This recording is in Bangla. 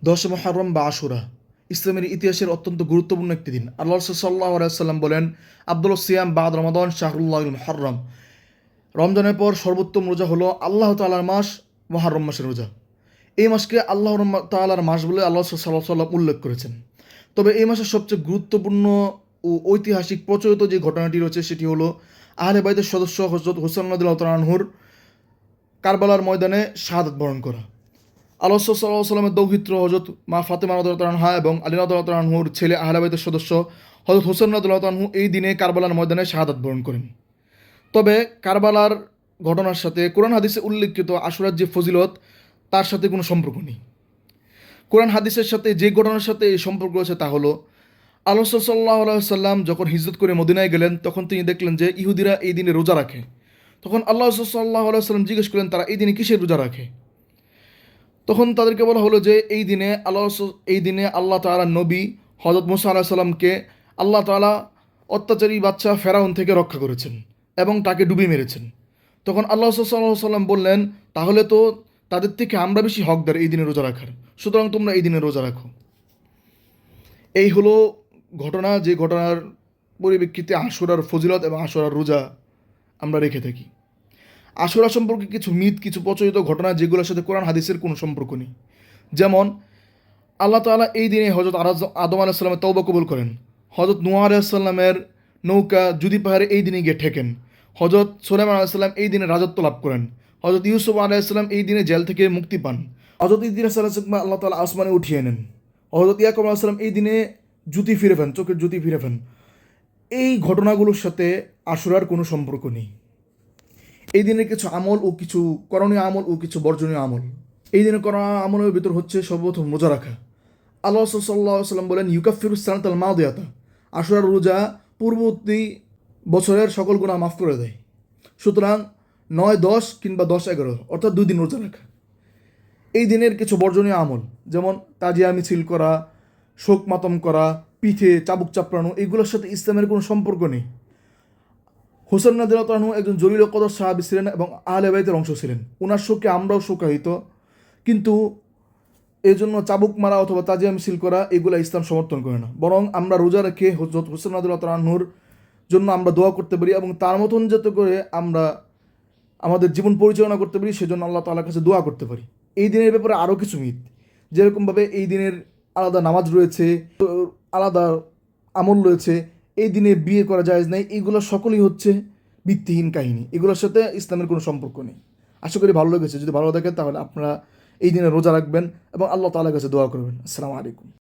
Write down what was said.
10 মুহররম বা আশুরা ইসলামের ইতিহাসের অত্যন্ত গুরুত্বপূর্ণ একটি দিন। আল্লাহ রাসূল সাল্লাল্লাহু আলাইহি ওয়াসাল্লাম বলেন, আফদালুস সিয়াম বা'দ রমাদান শাহরুল্লাহিল মুহররম। রমজানের পর সর্বোত্তম রোজা হলো আল্লাহ তাআলার মাস মুহররম মাসের রোজা। এই মাসকে আল্লাহ তাআলার মাস বলে আল্লাহ রাসূল সাল্লাল্লাহু আলাইহি ওয়াসাল্লাম উল্লেখ করেছেন। তবে এই মাসের সবচেয়ে গুরুত্বপূর্ণ ও ঐতিহাসিক প্রচলিত যে ঘটনাটি রয়েছে সেটি হলো আহলে বাইতের সদস্য হযরত হুসাইন রাদিয়াল্লাহু তাআলা আনহুর কারবালার ময়দানে শাহাদাত বরণ করা। আল্লাহ সাল্লাল্লাহু আলাইহি ওয়াসাল্লামের দৌহিত্র হযরত মা ফাতেমা রাদিয়াল্লাহু তাআলা আনহা এবং আলী রাদিয়াল্লাহু তাআলা আনহুর ছেলে আহলে বাইতের সদস্য হযরত হুসাইন রাদিয়াল্লাহু তাআলা আনহু এই দিনে কারবালার ময়দানে শাহাদাত বরণ করেন। তবে কারবালার ঘটনার সাথে কোরআন হাদিসে উল্লেখিত আশুরার যে ফজিলত তার সাথে কোনো সম্পর্ক নেই। কোরআন হাদিসের সাথে যে ঘটনার সাথে এই সম্পর্ক রয়েছে তা হলো আল্লাহ সাল্লাল্লাহু আলাইহি ওয়াসাল্লাম যখন হিজরত করে মদিনায় গেলেন তখন তিনি দেখলেন যে ইহুদিরা এই দিনে রোজা রাখে। তখন আল্লাহ সাল্লাল্লাহু আলাইহি ওয়াসাল্লাম জিজ্ঞেস করলেন তারা এই দিনে কিসের রোজা রাখে। তখন তাদেরকে বলা হলো যে এই দিনে আল্লাহ তাআলা নবী হযরত মুসা আলাইহিস সালামকে আল্লাহ তাআলা অত্যাচারী বাদশা ফেরাউন থেকে রক্ষা করেছেন এবং তাকে ডুবিয়ে মেরেছেন। তখন আল্লাহ সাল্লাল্লাহু আলাইহি সাল্লাম বললেন, তাহলে তো তাদের থেকে আমরা বেশি হকদার এই দিনে রোজা রাখার, সুতরাং তোমরা এই দিনে রোজা রাখো। এই হলো ঘটনা, যে ঘটনার পরিপ্রেক্ষিতে আশুরার ফজিলত এবং আশুরার রোজা আমরা রেখে থাকি। আশুরা সম্পর্কে কিছু মিথ, কিছু প্রচলিত ঘটনা যেগুলোর সাথে কোরআন হাদিসের কোনো সম্পর্ক নেই। যেমন আল্লাহ তাআলা এই দিনে হযরত আদম আলাইহিস সালামের তওবা কবুল করেন। হযরত নূহ আলাইহিস সালামের নৌকা জুদি পাহাড়ে এই দিনে গিয়ে ঠেকেন। হযরত সুলাইমান আলাইহিস সালাম এই দিনে রাজত্ব লাভ করেন। হযরত ইউসুফ আলাইহিস সালাম এই দিনে জেল থেকে মুক্তি পান। হযরত ইদ্রিস আলাইহিস সালাম আল্লাহ তাআলা আসমানে উঠিয়ে নেন। হযরত ইয়াকুব আলাইহিস সালাম এই দিনে জ্যোতি ফিরে পান, চোখের জ্যোতি ফিরে পান। এই ঘটনাগুলোর সাথে আশুরার কোনো সম্পর্ক নেই। এই দিনের কিছু আমল ও কিছু করণীয় আমল ও কিছু বর্জনীয় আমল। এই দিনে করা আমলের ভিতর হচ্ছে সর্বপ্রথম রোজা রাখা। আল্লাহ সাল্লাল্লাহু আলাইহি সাল্লাম বলেন, ইউকাফিরুস সানাতাল মাদিয়াতা। আশুরার রোজা পূর্ববর্তী বছরের সকল গুনাহ মাফ করে দেয়। সুতরাং 9, 10 কিংবা 10, 11 অর্থাৎ 2 দিন রোজা রাখা। এই দিনের কিছু বর্জনীয় আমল যেমন তাজিয়া মিছিল করা, শোক মাতম করা, পিঠে চাবুক চাপড়ানো, এগুলোর সাথে ইসলামের কোনো সম্পর্ক নেই। হুসাইন রাদিয়াল্লাহু তাআলা আনহু একজন জলিল কদর সাহাবী ছিলেন এবং আহলে বাইতের অংশ ছিলেন। ওনার শোকে আমরাও শোকাহিত, কিন্তু এই জন্য চাবুক মারা অথবা তাজিয়া মিছিল করা এগুলো ইসলাম সমর্থন করে না। বরং আমরা রোজা রেখে হযরত হুসাইন রাদিয়াল্লাহু তাআলা আনহুর জন্য আমরা দোয়া করতে পারি এবং তার মতন যাতে করে আমরা আমাদের জীবন পরিচালনা করতে পারি সেজন্য আল্লাহ তাআলার কাছে দোয়া করতে পারি। এই দিনের ব্যাপারে আরও কিছু মিথ, যেরকমভাবে এই দিনের আলাদা নামাজ রয়েছে, আলাদা আমল রয়েছে, এই দিনে বিয়ে করা জায়েজ নাই, এগুলো সকলেই হচ্ছে ভিত্তিহীন কাহিনী। এগুলোর সাথে ইসলামের কোনো সম্পর্ক নেই। আশা করি ভালো লেগেছে। যদি ভালো দেখেন তাহলে আপনারা এই দিনে রোজা রাখবেন এবং আল্লাহ তাআলার কাছে দোয়া করবেন। আসসালামু আলাইকুম।